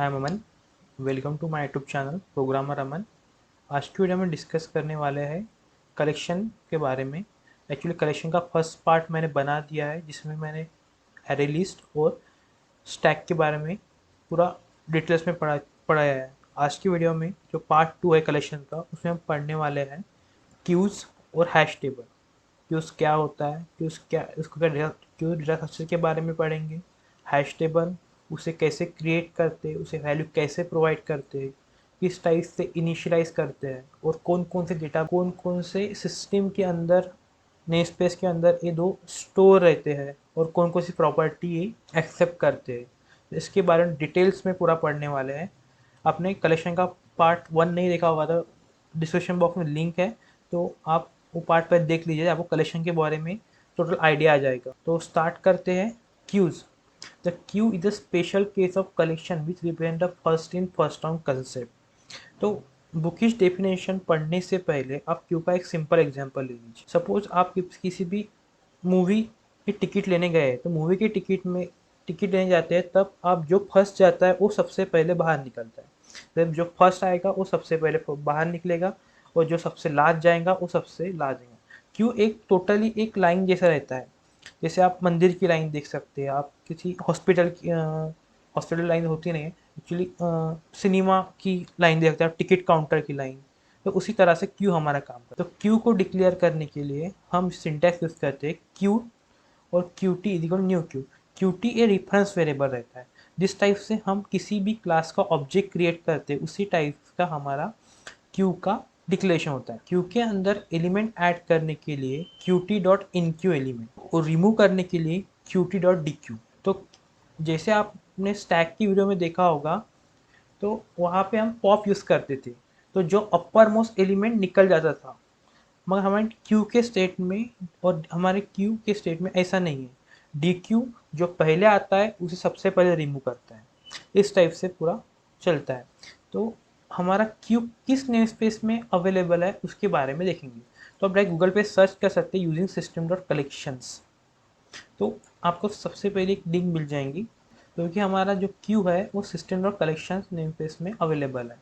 I am Aman. Welcome to my YouTube channel programmer Aman. आज की video में डिस्कस करने वाले हैं कलेक्शन के बारे में। एक्चुअली कलेक्शन का फर्स्ट पार्ट मैंने बना दिया है, जिसमें मैंने एरे लिस्ट और स्टैक के बारे में पूरा डिटेल्स में पढ़ाया है। आज की वीडियो में जो पार्ट 2 है कलेक्शन का, उसमें हम पढ़ने वाले हैं क्यूज़ और हैश टेबल। क्यूज़ क्या होता है, क्यूज़ क्या, उसको क्या क्यू डेटा स्ट्रक्चर के बारे में पढ़ेंगे। हैश टेबल, उसे कैसे क्रिएट करते हैं, उसे वैल्यू कैसे प्रोवाइड करते हैं, किस टाइप से इनिशियलाइज करते हैं, और कौन कौन से डेटा कौन कौन से सिस्टम के अंदर, नेम स्पेस के अंदर ये दो स्टोर रहते हैं, और कौन कौन सी प्रॉपर्टी एक्सेप्ट करते हैं। इसके बारे में डिटेल्स में पूरा पढ़ने वाले हैं। आपने कलेक्शन का पार्ट 1 नहीं देखा होगा तो डिस्क्रिप्शन बॉक्स में लिंक है, तो आप वो पार्ट पर देख लीजिए, आपको कलेक्शन के बारे में टोटल आइडिया आ जाएगा। तो स्टार्ट करते हैं। Queues. The queue is a special case of collection which represent the first in first out concept. तो बुकिश डेफिनेशन पढ़ने से पहले आप क्यू का एक सिंपल एग्जांपल ले लीजिए। सपोज आप किसी भी मूवी की टिकट लेने गए, तो मूवी की टिकट लेने जाते हैं, तब आप जो फर्स्ट जाता है वो सबसे पहले बाहर निकलता है। जब जो फर्स्ट आएगा वो सबसे पहले बाहर निकलेगा, और जो सबसे लास्ट जाएगा वो सबसे लास्ट जाएगा। क्यों एक टोटली एक लाइन जैसा रहता है। जैसे आप मंदिर की लाइन देख सकते हैं, आप किसी हॉस्पिटल लाइन होती नहीं है एक्चुअली, सिनेमा की लाइन देख सकते हैं आप, टिकट काउंटर की लाइन। तो उसी तरह से क्यू हमारा काम करता है। तो क्यू को डिक्लेयर करने के लिए हम सिंटैक्स यूज करते हैं क्यू और Q T is equal new Q. Q T a reference variable रहता है। जिस टाइप से हम किसी भी क्लास का ऑब्जेक्ट क्रिएट करते हैं, उसी टाइप का हमारा क्यू का डिक्लेरेशन होता है। क्यू के अंदर एलिमेंट ऐड करने के लिए Q T dot in Q element, और रिमूव करने के लिए Q T dot D Q. तो जैसे आपने स्टैक की वीडियो में देखा होगा, तो वहाँ पे हम पॉप यूज़ करते थे, तो जो अपर मोस्ट एलिमेंट निकल जाता था। मगर हमारे क्यू के स्टेट में और हमारे क्यू के स्टेट में ऐसा नहीं है। डी क्यू जो पहले आता है उसे सबसे पहले रिमूव करता है। इस टाइप से पूरा चलता है। तो हमारा क्यू किस नेम स्पेस में अवेलेबल है उसके बारे में देखेंगे। तो आप डायरेक्ट गूगल पे सर्च कर सकते हैं यूजिंग सिस्टम डॉट कलेक्शंस। तो आपको सबसे पहले एक लिंक मिल जाएंगी, क्योंकि हमारा जो क्यू है वो system dot collections name space में अवेलेबल है।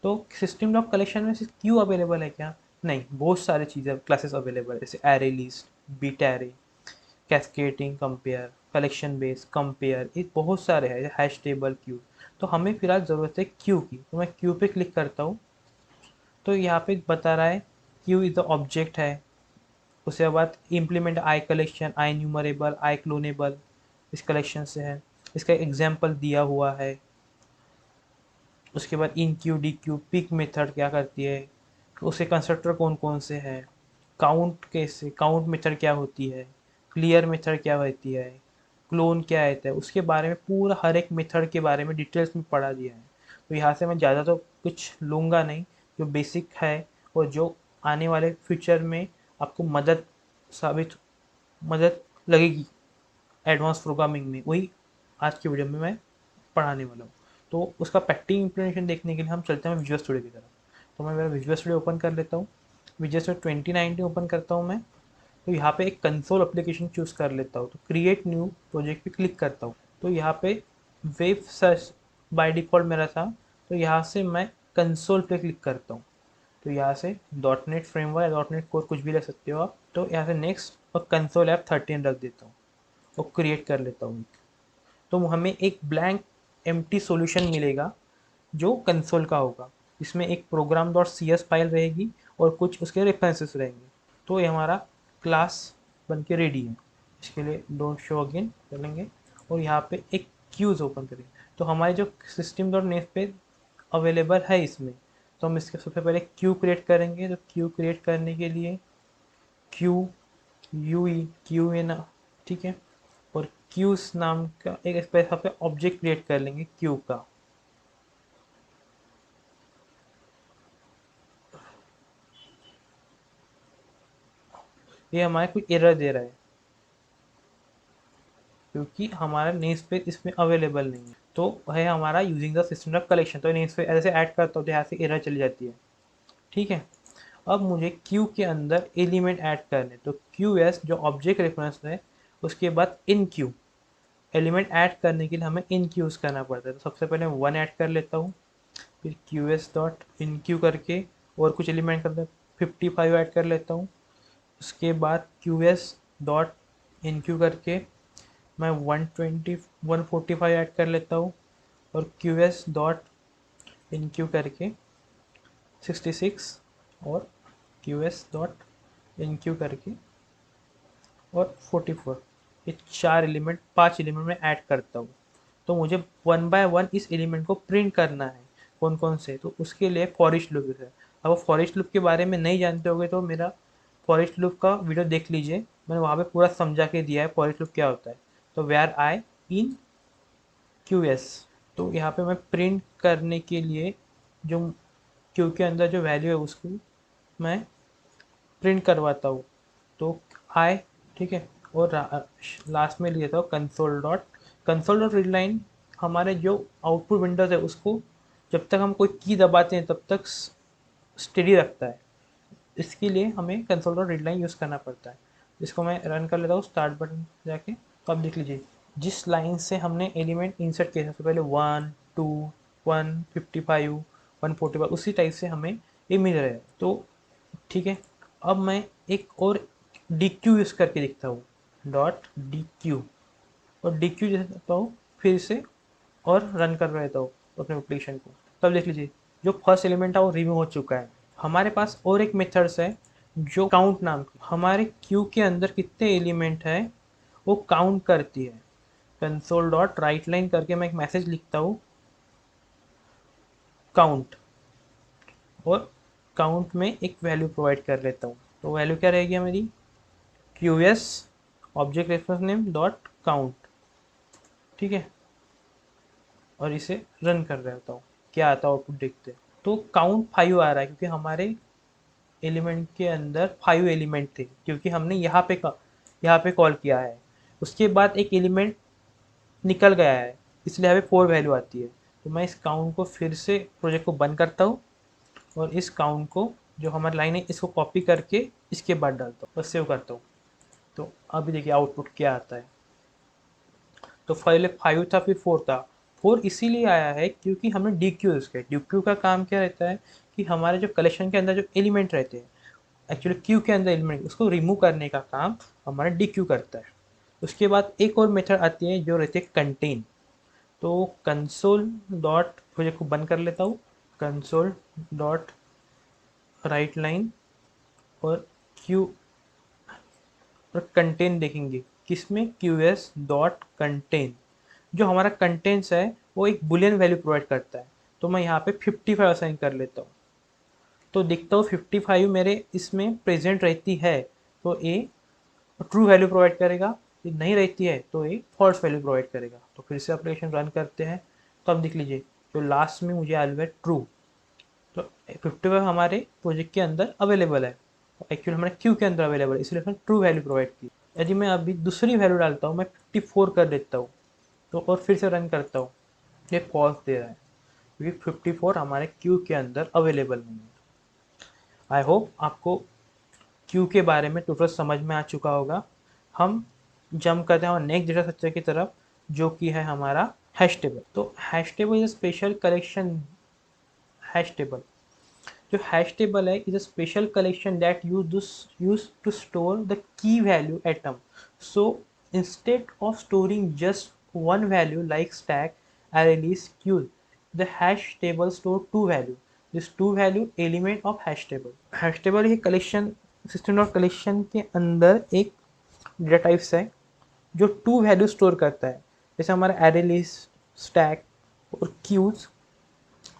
तो सिस्टम ऑफ कलेक्शन में सिर्फ क्यू अवेलेबल है क्या? नहीं, बहुत सारी चीज़ें क्लासेस अवेलेबल है, जैसे array list, bit array, cascading compare, collection base compare, ये बहुत सारे हैं, हैश टेबल, क्यू। तो हमें फिलहाल ज़रूरत है क्यू की, तो मैं क्यू पे क्लिक करता हूँ। तो यहाँ पे बता रहा है क्यू इज द ऑब्जेक्ट है। उसके बाद implement I collection, I enumerable, I cloneable, इस कलेक्शन से है। इसका एग्जाम्पल दिया हुआ है। उसके बाद enqueue, dequeue, peek method क्या करती है, उसके कंस्ट्रक्टर कौन कौन से हैं, काउंट कैसे, काउंट मेथड क्या होती है, क्लियर मेथड क्या होती है, क्लोन क्या रहता है, उसके बारे में पूरा हर एक मेथड के बारे में डिटेल्स में पढ़ा दिया है। तो यहाँ से मैं ज़्यादा तो कुछ लूँगा नहीं, जो बेसिक है और जो आने वाले फ्यूचर में आपको साबित मदद लगेगी एडवांस प्रोग्रामिंग में, वही आज की वीडियो में मैं पढ़ाने वाला हूँ। तो उसका प्रैक्टिकल इम्प्लीमेंटेशन देखने के लिए हम चलते हैं विजुअल स्टूडियो की तरफ। तो मैं मेरा विजुअल स्टूडियो ओपन कर लेता हूँ। विजुअल स्टूडियो 2019 ओपन करता हूँ मैं। तो यहाँ पे एक कंसोल एप्लीकेशन चूज़ कर लेता हूँ, तो क्रिएट न्यू प्रोजेक्ट पे क्लिक करता हूँ। तो यहाँ पे वेब सर्च बाय डिफ़ॉल्ट मेरा था, तो यहाँ से मैं कंसोल पे क्लिक करता हूँ। तो यहाँ से डॉट नेट फ्रेमवर्क या डॉट नेट कोर कुछ भी रख सकते हो आप। तो यहाँ से नेक्स्ट और कंसोल ऐप 13 रख देता हूँ और क्रिएट कर लेता हूँ। तो हमें एक ब्लैंक एम्प्टी सॉल्यूशन मिलेगा जो कंसोल का होगा। इसमें एक program dot C S file रहेगी और कुछ उसके रेफरेंसेस रहेंगे। तो ये हमारा क्लास बन के रेडी है। इसके लिए डोंट शो अगेन करेंगे और यहाँ पे एक क्यूज ओपन करेंगे। तो हमारे जो सिस्टम डॉट नेट पे अवेलेबल है इसमें, तो हम इसके सबसे पहले क्यू क्रिएट करेंगे। तो क्यू क्रिएट करने के लिए Q U E Q N, ठीक है, और क्यूज नाम का एक स्पेस पे ऑब्जेक्ट क्रिएट कर लेंगे क्यू का। ये हमारे कुछ एरर दे रहा है क्योंकि हमारा नेम स्पेस इसमें अवेलेबल नहीं है। तो है हमारा using the system of collection. तो नेम स्पेस ऐसे ऐड करता हूँ तो यहाँ से एरर चली जाती है। ठीक है, अब मुझे क्यू के अंदर एलिमेंट ऐड करने, तो क्यू एस जो ऑब्जेक्ट रेफरेंस है, उसके बाद इन क्यू, एलिमेंट ऐड करने के लिए हमें इन क्यू यूज़ करना पड़ता है। तो सबसे पहले 1 ऐड कर लेता हूँ, फिर Q S dot in Q करके और कुछ एलिमेंट करते 55 ऐड कर लेता हूँ। उसके बाद Q S dot in Q करके मैं 145 ऐड कर लेता हूँ और Q S dot in Q करके 66 और Q S dot in Q करके और 44, ये 5 एलिमेंट में ऐड करता हूँ। तो मुझे 1 बाय 1 इस एलिमेंट को प्रिंट करना है, कौन कौन से, तो उसके लिए फॉर ईच लूप है। अब फॉर ईच लूप के बारे में नहीं जानते होगे तो मेरा फॉर ईच लूप का वीडियो देख लीजिए, मैंने वहाँ पे पूरा समझा के दिया है फॉर ईच लूप क्या होता है। तो where I in Q S, तो यहाँ पे मैं प्रिंट करने के लिए जो क्यू के अंदर जो वैल्यू है उसको मैं प्रिंट करवाता हूँ। तो आई, ठीक है, और लास्ट में लेता हूँ कंसोल डॉट रीड लाइन। हमारे जो आउटपुट विंडोज है उसको जब तक हम कोई की दबाते हैं तब तक स्टेडी रखता है। इसके लिए हमें console dot read line use करना पड़ता है। इसको मैं रन कर लेता हूँ स्टार्ट बटन जाके। तो आप देख लीजिए जिस लाइन से हमने एलिमेंट इंसर्ट किया सबसे पहले 1 2 155 145 उसी टाइप से हमें ये मिल रहा है। तो ठीक है, अब मैं एक और डी क्यू यूज़ करके दिखता हूँ, डॉट डी क्यू, और डी क्यू देता हूँ फिर से और रन कर रहता हूँ अपने एप्लीकेशन को। तब देख लीजिए जो फर्स्ट एलिमेंट है वो रिमूव हो चुका है। हमारे पास और एक मेथड्स है जो काउंट नाम की, हमारे क्यू के अंदर कितने एलिमेंट है वो काउंट करती है। कंसोल डॉट राइट लाइन करके मैं एक मैसेज लिखता हूँ काउंट, और काउंट में एक वैल्यू प्रोवाइड कर लेता हूँ। तो वैल्यू क्या रहेगी मेरी, Q S object reference name dot count, ठीक है, और इसे रन कर रहता हूँ, क्या आता है आउटपुट देखते हैं। तो काउंट 5 आ रहा है क्योंकि हमारे एलिमेंट के अंदर 5 एलिमेंट थे, क्योंकि हमने यहाँ पे कॉल किया है। उसके बाद एक एलिमेंट निकल गया है इसलिए यहाँ पे 4 वैल्यू आती है। तो मैं इस काउंट को फिर से प्रोजेक्ट को बंद करता हूँ और इस काउंट को जो हमारी लाइन है इसको कॉपी करके इसके बाद डालता हूँ, बस सेव करता हूँ। तो अभी देखिए आउटपुट क्या आता है। तो पहले 5 था फिर 4 था। 4 इसीलिए आया है क्योंकि हमने डी क्यू यूज़ किया। डी क्यू का काम क्या रहता है कि हमारे जो कलेक्शन के अंदर जो एलिमेंट रहते हैं, एक्चुअली क्यू के अंदर एलिमेंट उसको रिमूव करने का काम हमारा डी क्यू करता है। उसके बाद एक और मेथड आती है जो रहती है कंटेन। तो कंसोल डॉट, प्रोजेक्ट को बंद कर लेता हूँ, कंसोल डॉट राइट लाइन और क्यू और कंटेन देखेंगे किसमें, क्यू एस डॉट कंटेन। जो हमारा कंटेंट्स है वो एक बुलियन वैल्यू प्रोवाइड करता है। तो मैं यहाँ पे 55 असाइन कर लेता हूँ। तो देखता हूँ 55 मेरे इसमें प्रेजेंट रहती है तो ए ट्रू वैल्यू प्रोवाइड करेगा, यदि नहीं रहती है तो ये फॉल्स वैल्यू प्रोवाइड करेगा। तो फिर से एप्लीकेशन रन करते हैं। तो अब देख लीजिए जो लास्ट में मुझे आया है ट्रू। तो 55 हमारे प्रोजेक्ट के अंदर अवेलेबल है, एक्चुअली हमारे क्यू के अंदर अवेलेबल है, इसलिए हमने ट्रू वैल्यू प्रोवाइड की। यदि मैं अभी दूसरी वैल्यू डालता हूँ, मैं 54 कर देता हूँ तो और फिर से रन करता हूँ, ये फॉल्स दे रहा है क्योंकि 54 हमारे क्यू के अंदर अवेलेबल नहीं है। आई होप आपको क्यू के बारे में टोटल समझ में आ चुका होगा। हम जंप करते हैं और नेक्स्ट डेटा स्ट्रक्चर की तरफ जो कि है हमारा हैश टेबल। तो hash table is a special collection. Hash table, जो हैश टेबल है is a special collection that use to store the key value item. So instead of storing just one value like stack, array list, queue, the hash table store two value. This two value element of hash table. Hash table ये collection system dot collection के अंदर एक data types है जो to value store करता है। जैसे हमारा एरे लिस्ट, स्टैक और क्यूज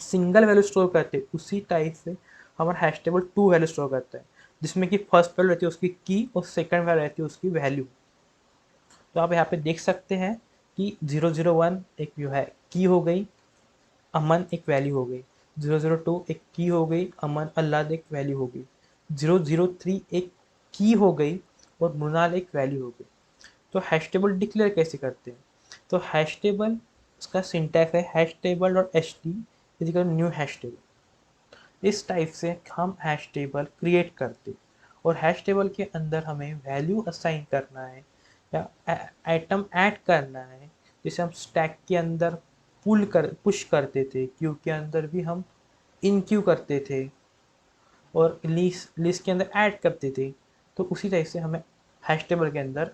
सिंगल वैल्यू स्टोर करते हैं, उसी टाइप से हमारा hash table two value store करता है, जिसमें कि फर्स्ट वैल्यू रहती है उसकी की और सेकंड वैल्यू रहती है उसकी वैल्यू। तो आप यहाँ पे देख सकते हैं कि 001 एक जो है की हो गई, अमन एक वैल्यू हो गई, 002 एक की हो गई, अमन अल्लाह एक वैल्यू हो गई, 003 एक की हो गई और मृणाल एक वैल्यू हो गई। तो हैश टेबल डिक्लेयर कैसे करते हैं, तो हैश टेबल उसका सिंटैक्स है hash table dot H T is equal new hash table. इस टाइप से हम हैश टेबल क्रिएट करते और हैश टेबल के अंदर हमें वैल्यू असाइन करना है या आइटम ऐड करना है जैसे हम स्टैक के अंदर पुश करते थे, क्यू के अंदर भी हम इन क्यू करते थे और लिस्ट के अंदर ऐड करते थे। तो उसी तरह से हमें हैश टेबल के अंदर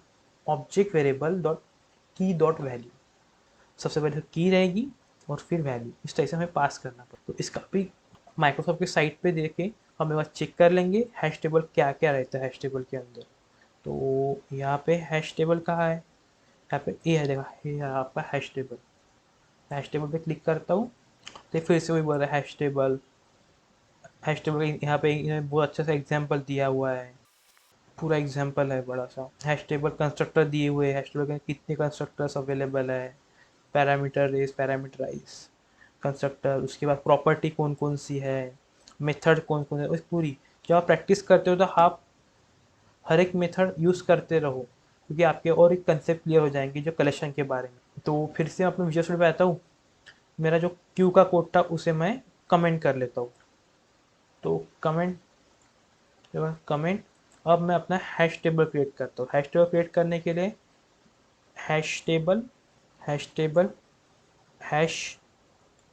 ऑब्जेक्ट वेरिएबल डॉट की डॉट वैल्यू, सबसे पहले की रहेगी और फिर वैल्यू, इस तरह से हमें पास करना पड़ता। तो इसका भी माइक्रोसॉफ्ट की साइट पे देके हम एक बार चेक कर लेंगे हैश टेबल क्या क्या रहता है हैश टेबल के अंदर। तो यहाँ पे हैश टेबल कहाँ है, यहाँ पे ये है, देखा ये है आपका हैश टेबल। हैश टेबल पे क्लिक करता हूँ तो फिर से वही बोल रहा है हैश टेबल। हैश टेबल यहाँ पे इन्होंने बहुत अच्छा सा एग्जाम्पल दिया हुआ है, पूरा एग्जाम्पल है बड़ा सा। हैश टेबल कंस्ट्रक्टर दिए हुए हैं, हैश टेबल के कितने कंस्ट्रक्टर्स अवेलेबल है, पैरामीटर रेस, पैरामीटराइज कंस्ट्रक्टर, उसके बाद प्रॉपर्टी कौन कौन सी है, मेथड कौन कौन है, उस पूरी। जब आप प्रैक्टिस करते हो तो आप हर एक मेथड यूज़ करते रहो, क्योंकि आपके और एक कंसेप्ट क्लियर हो जाएंगे जो कलेक्शन के बारे में। तो फिर से अपने विजुअल स्टूडियो पे आता हूँ, मेरा जो क्यू का कोड था उसे मैं कमेंट कर लेता हूँ। तो कमेंट अब मैं अपना हैश टेबल क्रिएट करता हूँ। हैश टेबल क्रिएट करने के लिए hash table hash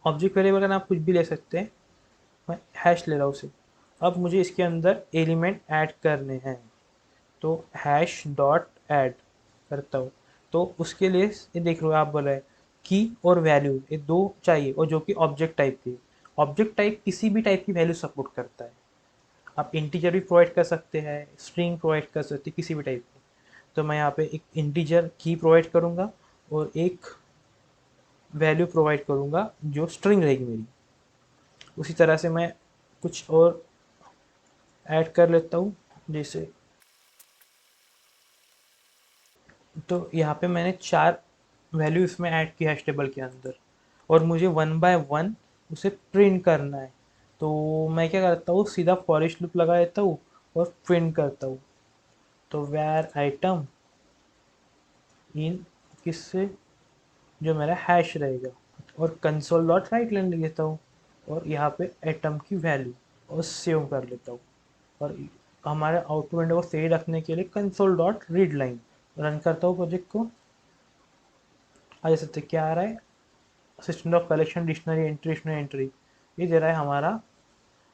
object variable का नाम कुछ भी ले सकते हैं, मैं हैश ले रहा हूँ उसे। अब मुझे इसके अंदर एलिमेंट ऐड करने हैं, तो हैश डॉट ऐड करता हूँ। तो उसके लिए ये देख लो, आप बोल रहे हैं की और वैल्यू ये दो चाहिए, और जो कि ऑब्जेक्ट टाइप की। ऑब्जेक्ट टाइप किसी भी टाइप की वैल्यू सपोर्ट करता है। आप इंटीजर भी प्रोवाइड कर सकते हैं, स्ट्रिंग प्रोवाइड कर सकते हैं, किसी भी टाइप की। तो मैं यहाँ पे एक इंटीजर की प्रोवाइड करूँगा और एक वैल्यू प्रोवाइड करूँगा जो स्ट्रिंग रहेगी मेरी। उसी तरह से मैं कुछ और ऐड कर लेता हूँ, जैसे तो यहाँ पे मैंने 4 वैल्यू इसमें ऐड की हैश टेबल के अंदर, और मुझे 1 बाय 1 उसे प्रिंट करना है। तो मैं क्या करता हूँ, सीधा फॉर ईच लूप लगा देता हूँ और प्रिंट करता हूँ। तो वैर आइटम इन किससे, जो मेरा हैश रहेगा, और कंसोल डॉट राइट लाइन ले लेता हूँ और यहाँ पे एटम की वैल्यू और सेव कर लेता हूँ। और हमारे आउटपुट विंडो को सही रखने के लिए console dot read line run करता हूँ प्रोजेक्ट को। आ जा सकते क्या आ रहा है, assistant of collection dictionary entry, ये दे रहा है हमारा।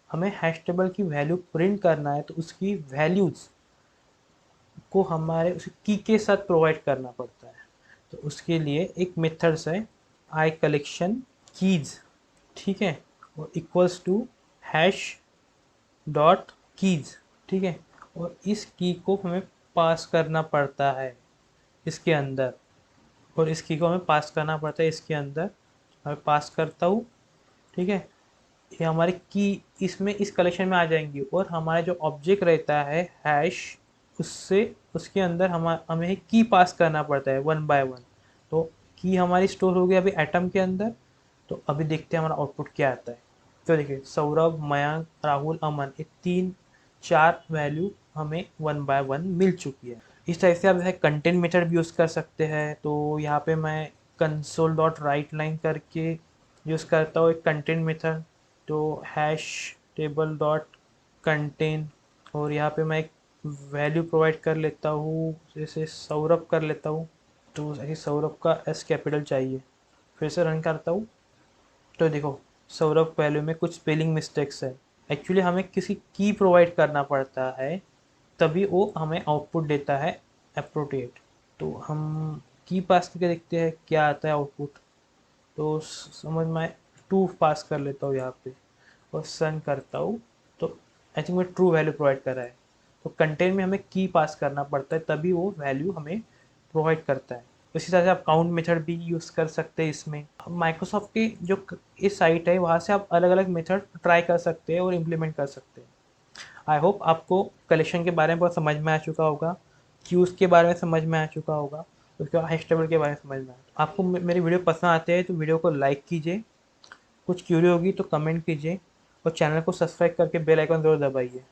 हमें हैश टेबल की वैल्यू प्रिंट करना है, तो उसकी वैल्यूज़ को हमारे उस की के साथ प्रोवाइड करना पड़ता है। तो उसके लिए एक मेथड्स है आई कलेक्शन कीज, ठीक है, और equals to hash dot keys, ठीक है। और इस की को हमें पास करना पड़ता है इसके अंदर, और इस की को हमें पास करना पड़ता है इसके अंदर। मैं पास करता हूँ, ठीक है। ये हमारी की इसमें इस कलेक्शन में आ जाएंगी, और हमारा जो ऑब्जेक्ट रहता है हैश, उससे उसके अंदर हमें की पास करना पड़ता है 1 बाय 1। तो की हमारी स्टोर हो गई अभी एटम के अंदर। तो अभी देखते हैं हमारा आउटपुट क्या आता है। तो देखिए सौरभ, मयंक, राहुल, अमन, ये 3-4 वैल्यू हमें 1 बाय 1 मिल चुकी है। इस तरह से आप है कंटेंट मेथड भी यूज़ कर सकते हैं। तो यहाँ पे मैं कंसोल डॉट राइट लाइन करके यूज़ करता हूँ एक कंटेंट मेथड, तो हैश टेबल डॉट कंटेन, और यहाँ पे मैं एक वैल्यू प्रोवाइड कर लेता हूँ, जैसे सौरभ कर लेता हूँ। तो ऐसे सौरभ का एस कैपिटल चाहिए। फिर से रन करता हूँ, तो देखो सौरभ वैल्यू में कुछ स्पेलिंग मिस्टेक्स है। एक्चुअली हमें किसी की प्रोवाइड करना पड़ता है, तभी वो हमें आउटपुट देता है अप्रोप्रिएट। तो हम की पास करके देखते हैं क्या आता है आउटपुट। तो समझ में 2 पास कर लेता हूँ यहाँ पे और सन करता हूँ, तो आई थिंक मैं ट्रू वैल्यू प्रोवाइड कर रहा है। तो कंटेंट में हमें की पास करना पड़ता है, तभी वो वैल्यू हमें प्रोवाइड करता है। इसी तरह से आप काउंट मेथड भी यूज़ कर सकते हैं इसमें। माइक्रोसॉफ्ट की जो इस साइट है वहाँ से आप अलग अलग मेथड ट्राई कर सकते हैं और इम्प्लीमेंट कर सकते हैं। आई होप आपको कलेक्शन के बारे में बहुत समझ में आ चुका होगा, क्यूज़ के बारे में समझ में आ चुका होगा, उसके बाद हैश टेबल के बारे में समझ में आया। आपको मेरी वीडियो पसंद आते हैं तो वीडियो को लाइक कीजिए, कुछ क्यूरी होगी तो कमेंट कीजिए, और चैनल को सब्सक्राइब करके बेल आइकन ज़रूर दबाइए।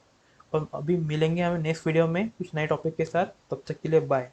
और अभी मिलेंगे हमें नेक्स्ट वीडियो में कुछ नए टॉपिक के साथ, तब तक के लिए बाय।